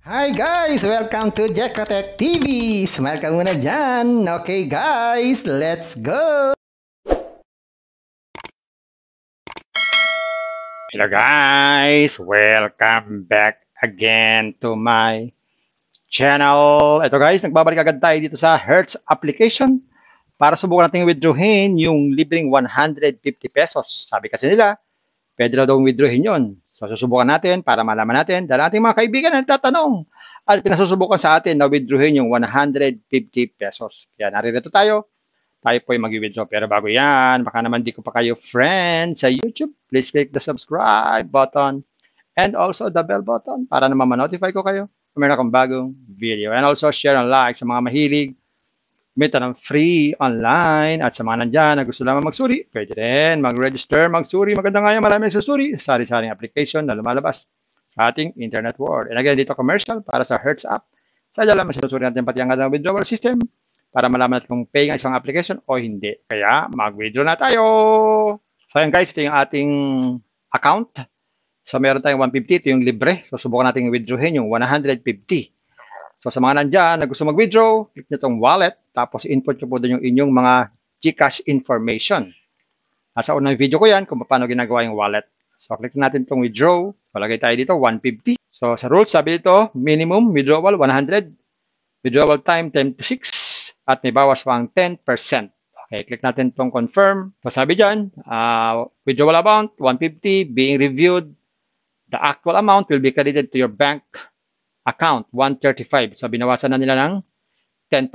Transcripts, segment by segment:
Hi guys! Welcome to Jekotech TV! Smile ka muna dyan! Okay guys, let's go! Hello guys! Welcome back again to my channel. Ito guys, nagbabalik agad tayo dito sa Hertz application para subukan natin withdrawin yung libreng 150 pesos. Sabi kasi nila, pwede na daw withdrawin yun. So susubukan natin para malaman natin dahil ating mga kaibigan na nagtatanong at pinasusubukan sa atin na withdrawin yung 150 pesos. Kaya narito tayo. Tayo po ay mag-withdraw. Pero bago yan, baka naman di ko pa kayo friend sa YouTube, please click the subscribe button and also the bell button para naman ma-notify ko kayo kung meron akong bagong video. And also share and like sa mga mahilig kumita ng free online at sa mga nandyan na gusto lamang magsuri, pwede rin mag-register, magsuri. Maganda nga yan, marami nagsusuri. Sari-saring application na lumalabas sa ating internet world. And again, dito commercial para sa Hertz app. Sa dyan lang, sinusuri natin pati ang ating withdrawal system para malaman natin kung pay ang isang application o hindi. Kaya mag-withdraw na tayo! So yan guys, ito yung ating account. So meron tayong 150, ito yung libre. So subukan natin withdrawin yung 150. So sa mga nandyan na gusto mag-withdraw, click nyo itong wallet, tapos input nyo po doon yung inyong mga GCash information. Nasa unang video ko yan kung paano ginagawa yung wallet. So click natin itong withdraw. Palagay tayo dito, 150. So sa rules, sabi dito, minimum withdrawal 100. Withdrawal time 10 to 6. At may bawas pang 10%. Okay, click natin itong confirm. So sabi dyan, withdrawal amount 150 being reviewed. The actual amount will be credited to your bank account 135. So binawasan na nila ng 10%.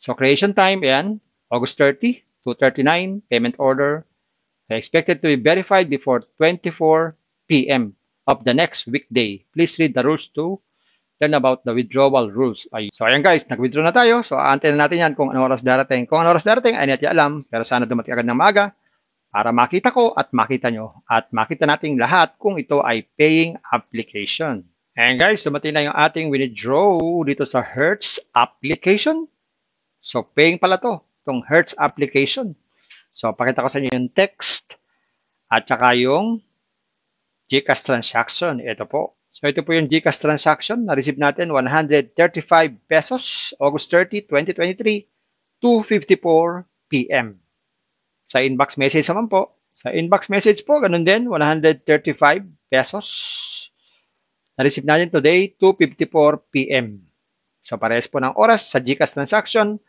So creation time, yan, August 30, 2:39, payment order. Expected to be verified before 24 p.m. of the next weekday. Please read the rules to learn about the withdrawal rules. So ayan guys, nag-withdraw na tayo. So aantayin natin yan kung anong oras darating. Kung anong oras darating, ay natin alam. Pero sana dumating agad ng maaga para makita ko at makita nyo. At makita nating lahat kung ito ay paying application. Ayan guys, dumating na yung ating withdraw dito sa Hertz application. So paying pala to, itong Hertz application. So pakita ko sa inyo yung text at saka yung GCash transaction. Ito po. So ito po yung GCash transaction. Na-receive natin 135 pesos, August 30, 2023, 2:54 p.m. Sa inbox message naman po. Sa inbox message po, ganun din, 135 pesos. Na-receive natin today, 2:54 p.m. So parehas po ng oras sa GCash transaction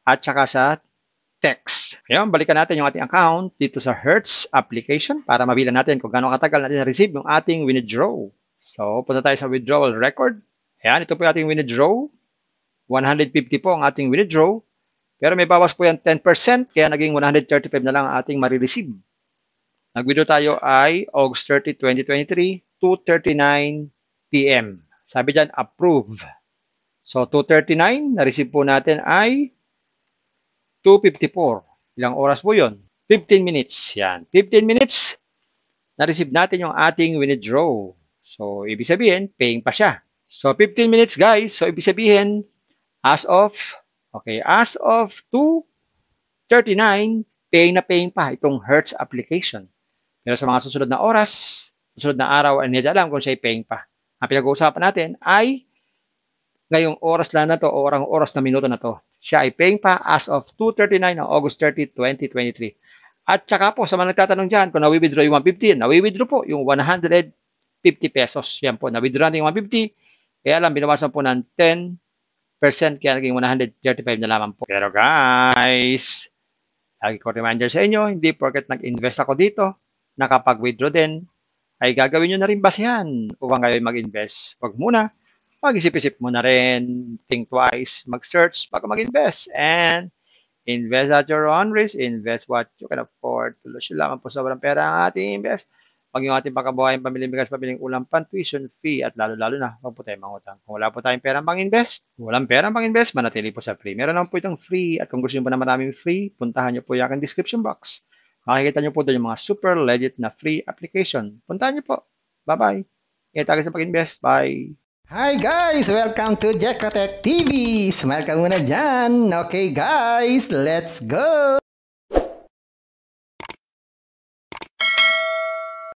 at saka sa text. Ngayon, balikan natin yung ating account dito sa Hertz application para mabilan natin kung gaano katagal natin na-receive yung ating withdraw. So, punta tayo sa withdrawal record. Ayan, ito po yung ating withdraw. 150 po ang ating withdraw. Pero may bawas po yan 10%, kaya naging 135 na lang ang ating marireceive. Nag-withdraw tayo ay August 30, 2023, 2:39 p.m. Sabi dyan, approve. So, 2:39, na-receive po natin ay 2:54. Ilang oras po yun? 15 minutes. Yan. 15 minutes, na-receive natin yung ating withdraw. So, ibig sabihin, paying pa siya. So, 15 minutes guys. So, ibig sabihin, as of 2:39, paying pa itong Hertz application. Pero sa mga susunod na oras, susunod na araw, hindi alam kung siya ay paying pa. Ang pinag-uusapan natin ay ngayong oras lang na to o oras na minuto na to. Siya ay paying pa as of 2:39 ng August 30, 2023. At saka po, sa mga nagtatanong dyan, kung nawi-withdraw yung 150, nawi-withdraw po yung 150 pesos. Yan po, nawi-withdraw natin yung 150. Kaya lang, binawasan po ng 10%, kaya naging 135 na lamang po. Pero guys, lagi ko reminder sa inyo, hindi porket nag-invest ako dito, nakapag-withdraw din, ay gagawin nyo na rin basihan upang kayo mag-invest. Huwag muna. Mag-isip-isip mo na rin, think twice, mag-search bago mag-invest, and invest at your own risk, invest what you can afford. Tulusyon lamang po sobrang pera ang ating invest. Pag yung ating pagkabuhayan, pamiling bigas, pamiling ulam, tuition fee, at lalo-lalo na, huwag po tayong mangutang. Kung wala po tayong perang pang-invest, walang perang pang-invest, manatili po sa free. Meron naman po itong free, at kung gusto nyo po na maraming free, puntahan nyo po yung aking description box. Makikita nyo po doon yung mga super legit na free application. Puntahan nyo po. Bye-bye. Ingat tayo sa pag-invest. Bye. Hi guys! Welcome to Jekotech TV! Smile ka muna dyan! Okay guys, let's go!